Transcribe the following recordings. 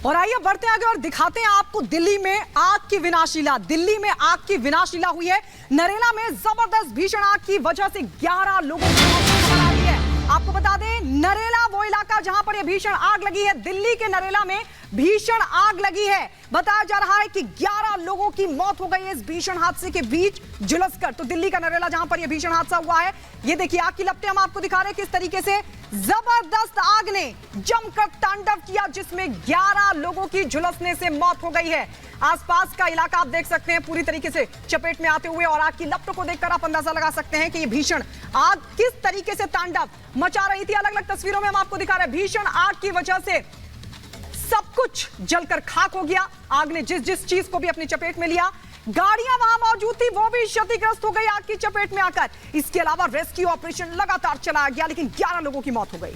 और आइए बढ़ते हैं आगे और दिखाते हैं आपको दिल्ली में आग की विनाशलीला हुई है। नरेला में जबरदस्त भीषण आग की वजह से 11 लोगों की मौत हो गई है। आपको बता दें, नरेला वो इलाका जहां पर यह भीषण आग लगी है। दिल्ली के नरेला में भीषण आग लगी है। बताया जा रहा है कि 11 लोगों की मौत हो गई है इस भीषण हादसे के बीच झुलसकर। तो दिल्ली का नरेला जहां पर यह भीषण हादसा हुआ है, ये देखिए आग की लपटें हम आपको दिखा रहे हैं किस तरीके से जबरदस्त आग ने जमकर तांडव किया, जिसमें 11 लोगों की झुलसने से मौत हो गई है। आसपास का इलाका आप देख सकते हैं पूरी तरीके से चपेट में आते हुए, और आग की लपटों को देखकर आप अंदाजा लगा सकते हैं कि ये भीषण आग किस तरीके से तांडव मचा रही थी। अलग अलग तस्वीरों में हम आपको दिखा रहे हैं भीषण आग की वजह से सब कुछ जलकर खाक हो गया। आग ने जिस चीज को भी अपनी चपेट में लिया, गाड़ियां वहां मौजूद थी वो भी क्षतिग्रस्त हो गई आग की चपेट में आकर। इसके अलावा रेस्क्यू ऑपरेशन लगातार चलाया गया, लेकिन 11 लोगों की मौत हो गई।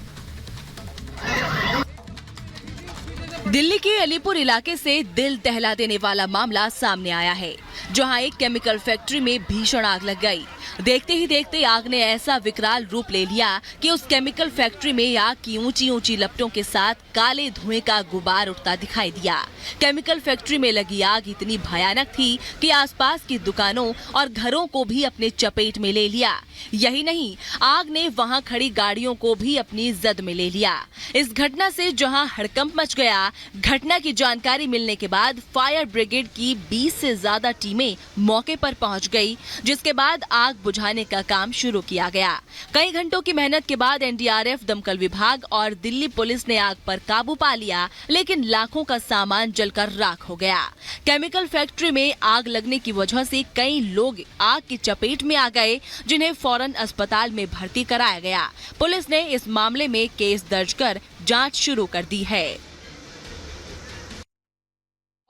दिल्ली के अलीपुर इलाके से दिल दहला देने वाला मामला सामने आया है, जहां एक केमिकल फैक्ट्री में भीषण आग लग गई। देखते ही देखते आग ने ऐसा विकराल रूप ले लिया कि उस केमिकल फैक्ट्री में आग की ऊंची ऊंची लपटों के साथ काले धुएं का गुबार उठता दिखाई दिया। केमिकल फैक्ट्री में लगी आग इतनी भयानक थी कि आसपास की दुकानों और घरों को भी अपने चपेट में ले लिया। यही नहीं, आग ने वहां खड़ी गाड़ियों को भी अपनी जद में ले लिया। इस घटना से जहां हड़कंप मच गया, घटना की जानकारी मिलने के बाद फायर ब्रिगेड की 20 से ज्यादा टीमें मौके पर पहुंच गई, जिसके बाद आग बुझाने का काम शुरू किया गया। कई घंटों की मेहनत के बाद एनडीआरएफ, दमकल विभाग और दिल्ली पुलिस ने आग पर काबू पा लिया, लेकिन लाखों का सामान जलकर राख हो गया। केमिकल फैक्ट्री में आग लगने की वजह से कई लोग आग की चपेट में आ गए, जिन्हें फौरन अस्पताल में भर्ती कराया गया। पुलिस ने इस मामले में केस दर्ज कर जांच शुरू कर दी है।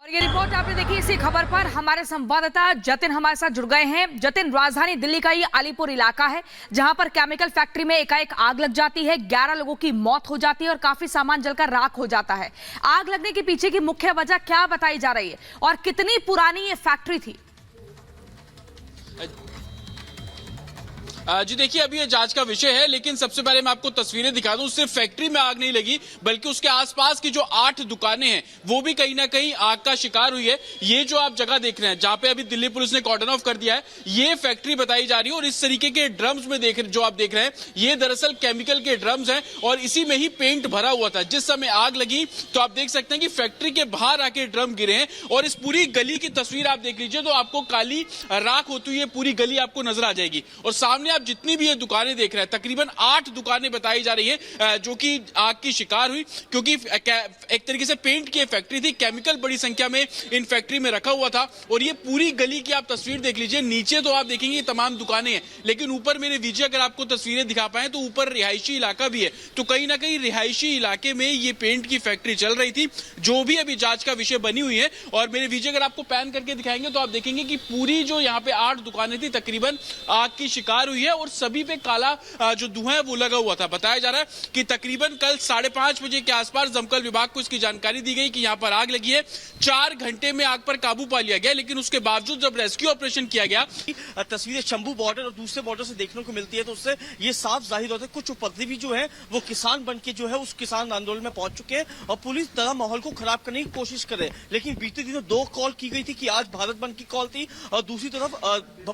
और ये रिपोर्ट आपने देखी। इसी खबर पर हमारे संवाददाता जतिन हमारे साथ जुड़ गए हैं। जतिन, राजधानी दिल्ली का ये अलीपुर इलाका है जहां पर केमिकल फैक्ट्री में एकाएक आग लग जाती है, 11 लोगों की मौत हो जाती है और काफी सामान जलकर राख हो जाता है। आग लगने के पीछे की मुख्य वजह क्या बताई जा रही है और कितनी पुरानी ये फैक्ट्री थी? जी देखिए, अभी ये जांच का विषय है, लेकिन सबसे पहले मैं आपको तस्वीरें दिखा दूं। सिर्फ फैक्ट्री में आग नहीं लगी, बल्कि उसके आसपास की जो 8 दुकानें हैं वो भी कहीं ना कहीं आग का शिकार हुई है। ये जो आप जगह देख रहे हैं जहां पे अभी दिल्ली पुलिस ने कॉर्डन ऑफ कर दिया है, ये फैक्ट्री बताई जा रही है। और इस तरीके के ड्रम्स में जो आप देख रहे हैं, ये दरअसल केमिकल के ड्रम्स हैं और इसी में ही पेंट भरा हुआ था। जिस समय आग लगी तो आप देख सकते हैं कि फैक्ट्री के बाहर आके ड्रम गिरे हैं और इस पूरी गली की तस्वीर आप देख लीजिए तो आपको काली राख होती हुई पूरी गली आपको नजर आ जाएगी। और सामने जितनी भी ये दुकानें देख रहे हैं, तकरीबन 8 दुकानें बताई जा रही है जो कि आग की शिकार हुई, क्योंकि एक तरीके से पेंट की फैक्ट्री थी। केमिकल बड़ी संख्या में इन फैक्ट्री में रखा हुआ था। और ये पूरी गली की आप तस्वीर देख लीजिए। नीचे तो आप देखेंगे तमाम दुकानें हैं, लेकिन ऊपर मेरे विजय अगर आपको तस्वीरें दिखा पाए तो ऊपर रिहायशी इलाका भी है। तो कहीं ना कहीं रिहायशी इलाके में ये पेंट की फैक्ट्री चल रही थी, जो भी अभी जांच का विषय बनी हुई है। और मेरे विजय अगर आपको पैन करके दिखाएंगे तो आप देखेंगे कि पूरी जो यहाँ पे 8 दुकानें थी तकरीबन आग की शिकार हुई है और सभी पे काला जो धुआं है वो लगा हुआ था। बताया जा रहा है कि तकरीबन कल 5:30 बजे के आसपास दमकल विभाग को इसकी जानकारी दी गई कि यहाँ पर आग लगी है। 4 घंटे में आग पर काबू पा लिया गया, लेकिन उसके बावजूद जब रेस्क्यू ऑपरेशन किया गया, तस्वीरें शंभू बॉर्डर और दूसरे बॉर्डर से देखने को मिलती है, तो उससे ये साफ जाहिर होता है कुछ उपद्रवी जो है वो किसान बन के जो है उस किसान आंदोलन में पहुंच चुके हैं और पूरी तरह माहौल को खराब करने की कोशिश कर रहे हैं। लेकिन बीते दिनों 2 कॉल की गई थी कि आज भारत बंद की कॉल थी और दूसरी तरफ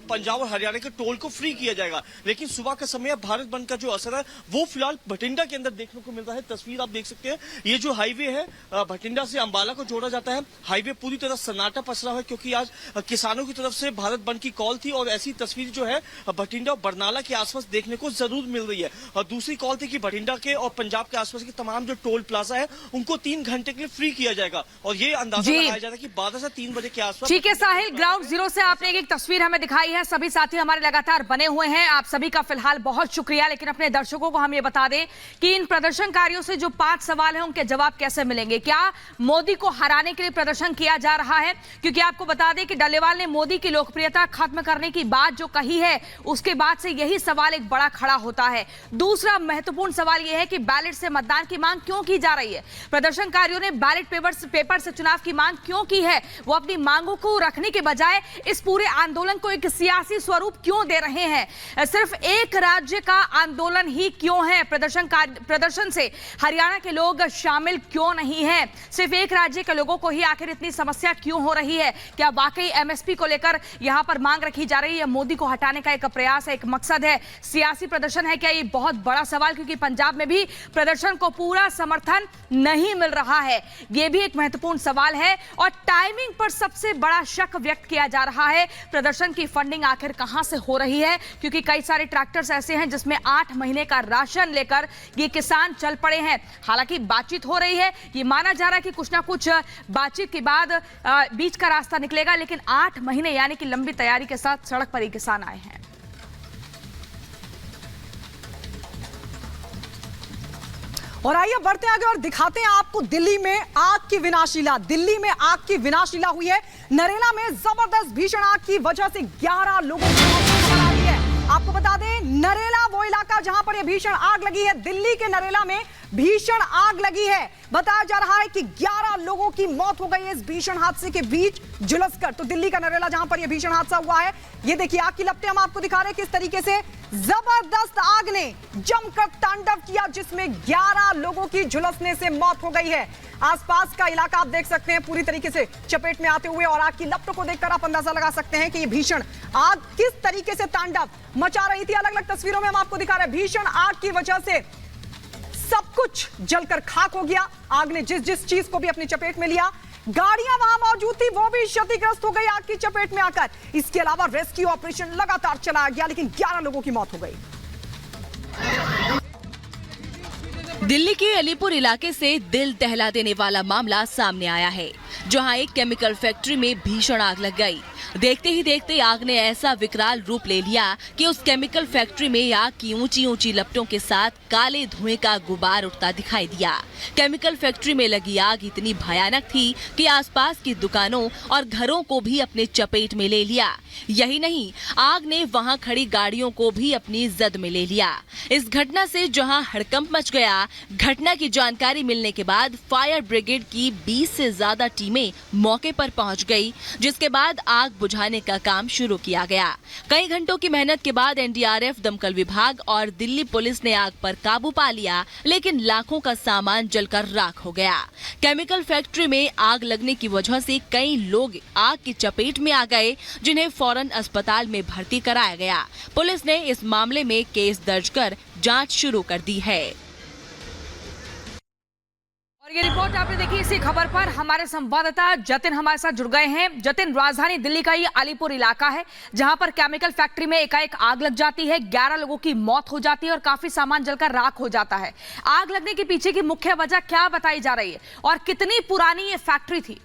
पंजाब और हरियाणा के टोल को फ्री किया जाएगा। लेकिन सुबह का समय भारत बंद का जो असर है वो फिलहाल भटिंडा के अंदर देखने को मिल रहा है। तस्वीर आप देख सकते हैं, ये जो हाईवे है भटिंडा से अंबाला को जोड़ा जाता है, हाईवे पूरी तरह सन्नाटा पसरा है, क्योंकि आज किसानों की तरफ से भारत बंद की कॉल थी। और ऐसी तस्वीर जो है भटिंडा और बरनाला के आसपास देखने को जरूर मिल रही है। और दूसरी कॉल थी कि भटिंडा के और पंजाब के आसपास के तमाम जो टोल प्लाजा है उनको 3 घंटे के लिए फ्री किया जाएगा। और ये अंदाजा लगाया जा रहा है कि 12 से 3 बजे के आसपास। ठीक है साहिल, ग्राउंड जीरो से आपने एक तस्वीर हमें दिखाई है। सभी साथी हमारे लगातार बने हुए हैं, आप सभी का फिलहाल बहुत शुक्रिया। लेकिन अपने दर्शकों को हम ये बता दें कि इन प्रदर्शनकारियों से जो 5 सवाल हैं उनके जवाब कैसे मिलेंगे। क्या मोदी को हराने के लिए प्रदर्शन किया जा रहा है? क्योंकि आपको बता दें कि डल्लेवाल ने मोदी की लोकप्रियता खत्म करने की बात जो कही है, उसके बाद से यही सवाल एक बड़ा खड़ा होता है। दूसरा महत्वपूर्ण सवाल यह है कि बैलेट से मतदान की मांग क्यों की जा रही है? प्रदर्शनकारियों ने बैलेट पेपर से चुनाव की मांग क्यों की है? वो अपनी मांगों को रखने के बजाय इस पूरे आंदोलन को एक सियासी स्वरूप क्यों दे रहे हैं? सिर्फ एक राज्य का आंदोलन ही क्यों है? प्रदर्शन से हरियाणा के लोग शामिल क्यों नहीं हैं? सिर्फ एक राज्य के लोगों को ही आखिर इतनी समस्या क्यों हो रही है? क्या वाकई एमएसपी को लेकर यहां पर मांग रखी जा रही है? मोदी को हटाने का एक प्रयास है, एक मकसद है, सियासी प्रदर्शन है क्या? ये बहुत बड़ा सवाल, क्योंकि पंजाब में भी प्रदर्शन को पूरा समर्थन नहीं मिल रहा है। ये भी एक महत्वपूर्ण सवाल है और टाइमिंग पर सबसे बड़ा शक व्यक्त किया जा रहा है। प्रदर्शन की फंडिंग आखिर कहां से हो रही है? क्योंकि कई सारे ट्रैक्टर्स ऐसे हैं जिसमें 8 महीने का राशन लेकर ये किसान चल पड़े हैं। हालांकि बातचीत हो रही है, ये माना जा रहा है कि कुछ ना कुछ बातचीत के बाद बीच का रास्ता निकलेगा, लेकिन 8 महीने यानी कि लंबी तैयारी के साथ सड़क पर ये किसान आए हैं। और आइए बढ़ते आगे और दिखाते हैं आपको दिल्ली में आग की विनाशीला। दिल्ली में आग की विनाशीला हुई है। नरेला में जबरदस्त भीषण आग की वजह से 11 लोगों की मौत हो गई है। आपको बता दें, नरेला वो इलाका जहां पर यह भीषण आग लगी है। दिल्ली के नरेला में भीषण आग लगी है। बताया जा रहा है कि 11 लोगों की मौत हो गई है इस भीषण हादसे के बीच झुलसकर। तो दिल्ली का नरेला जहां पर यह भीषण हादसा हुआ है, ये देखिए आग की लपटें हम आपको दिखा रहे हैं किस तरीके से जबरदस्त आग ने जमकर तांडव किया, जिसमें 11 लोगों की झुलसने से मौत हो गई है। आसपास का इलाका आप देख सकते हैं पूरी तरीके से चपेट में आते हुए, और आग की लपटों को देखकर आप अंदाजा लगा सकते हैं कि ये भीषण आग किस तरीके से तांडव मचा रही थी। अलग अलग तस्वीरों में हम आपको दिखा रहे हैं। भीषण आग की वजह से सब कुछ जलकर खाक हो गया। आग ने जिस जिस चीज को भी अपनी चपेट में लिया, गाड़ियां वहां मौजूद थी वो भी क्षतिग्रस्त हो गई आग की चपेट में आकर। इसके अलावा रेस्क्यू ऑपरेशन लगातार चलाया गया, लेकिन 11 लोगों की मौत हो गई। दिल्ली के अलीपुर इलाके से दिल दहला देने वाला मामला सामने आया है, जहां एक केमिकल फैक्ट्री में भीषण आग लग गई। देखते ही देखते आग ने ऐसा विकराल रूप ले लिया कि उस केमिकल फैक्ट्री में आग की ऊंची ऊंची लपटों के साथ काले धुएं का गुबार उठता दिखाई दिया। केमिकल फैक्ट्री में लगी आग इतनी भयानक थी कि आसपास की दुकानों और घरों को भी अपने चपेट में ले लिया। यही नहीं, आग ने वहां खड़ी गाड़ियों को भी अपनी जद में ले लिया। इस घटना से जहां हड़कंप मच गया, घटना की जानकारी मिलने के बाद फायर ब्रिगेड की 20 से ज्यादा टीमें मौके पर पहुंच गई, जिसके बाद आग बुझाने का काम शुरू किया गया। कई घंटों की मेहनत के बाद एनडीआरएफ, दमकल विभाग और दिल्ली पुलिस ने आग पर काबू पा लिया, लेकिन लाखों का सामान जलकर राख हो गया। केमिकल फैक्ट्री में आग लगने की वजह से कई लोग आग की चपेट में आ गए, जिन्हें फौरन अस्पताल में भर्ती कराया गया। पुलिस ने इस मामले में केस दर्ज कर जांच शुरू कर दी है। और ये रिपोर्ट आपने देखी। इसी खबर पर हमारे संवाददाता जतिन हमारे साथ जुड़ गए हैं। जतिन, राजधानी दिल्ली का ये अलीपुर इलाका है जहां पर केमिकल फैक्ट्री में एकाएक आग लग जाती है, 11 लोगों की मौत हो जाती है और काफी सामान जलकर राख हो जाता है। आग लगने के पीछे की मुख्य वजह क्या बताई जा रही है और कितनी पुरानी ये फैक्ट्री थी?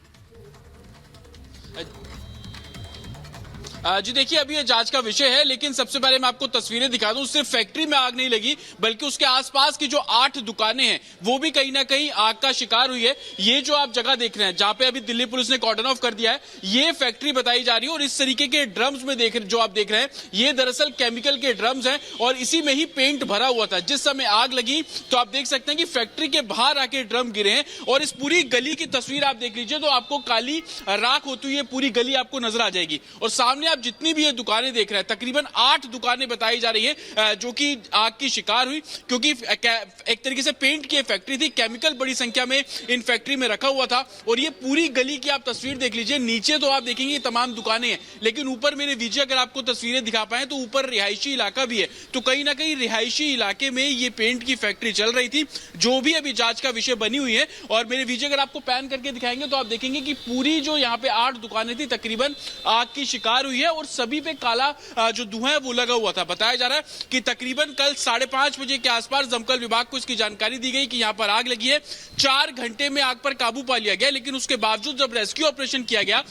जी देखिए, अभी ये जांच का विषय है, लेकिन सबसे पहले मैं आपको तस्वीरें दिखा दूं। सिर्फ फैक्ट्री में आग नहीं लगी, बल्कि उसके आसपास की जो 8 दुकानें हैं वो भी कहीं ना कहीं आग का शिकार हुई है। ये जो आप जगह देख रहे हैं, जहां पे अभी दिल्ली पुलिस ने कॉर्डन ऑफ कर दिया है, ये फैक्ट्री बताई जा रही है। और इस तरीके के ड्रम्स में जो आप देख रहे हैं, ये दरअसल केमिकल के ड्रम्स हैं और इसी में ही पेंट भरा हुआ था। जिस समय आग लगी तो आप देख सकते हैं कि फैक्ट्री के बाहर आके ड्रम गिरे हैं और इस पूरी गली की तस्वीर आप देख लीजिए तो आपको काली राख होती हुई पूरी गली आपको नजर आ जाएगी। और सामने आप जितनी भी ये दुकानें देख रहे हैं, तकरीबन 8 दुकानें बताई जा रही है जो कि आग की शिकार हुई, क्योंकि एक तरीके से पेंट की फैक्ट्री थी। केमिकल बड़ी संख्या में इन फैक्ट्री में रखा हुआ था। और ये पूरी गली की आप तस्वीर देख लीजिए। नीचे तो आप देखेंगे तमाम दुकानें हैं, लेकिन ऊपर मेरे विजय अगर आपको तस्वीरें दिखा पाए तो ऊपर रिहायशी इलाका भी है। तो कहीं ना कहीं रिहायशी इलाके में ये पेंट की फैक्ट्री चल रही थी, जो भी अभी जांच का विषय बनी हुई है। और मेरे विजय अगर आपको पैन करके दिखाएंगे तो आप देखेंगे कि पूरी जो यहाँ पे 8 दुकानें थी तकरीबन आग की शिकार हुई है और सभी पे काला जो धुआं है वो लगा हुआ था। बताया जा रहा है कि तकरीबन कल 5:30 बजे के आसपास दमकल विभाग को इसकी जानकारी दी गई कि यहाँ पर आग लगी है। 4 घंटे में आग पर काबू पा लिया गया, लेकिन उसके बावजूद जब रेस्क्यू ऑपरेशन किया गया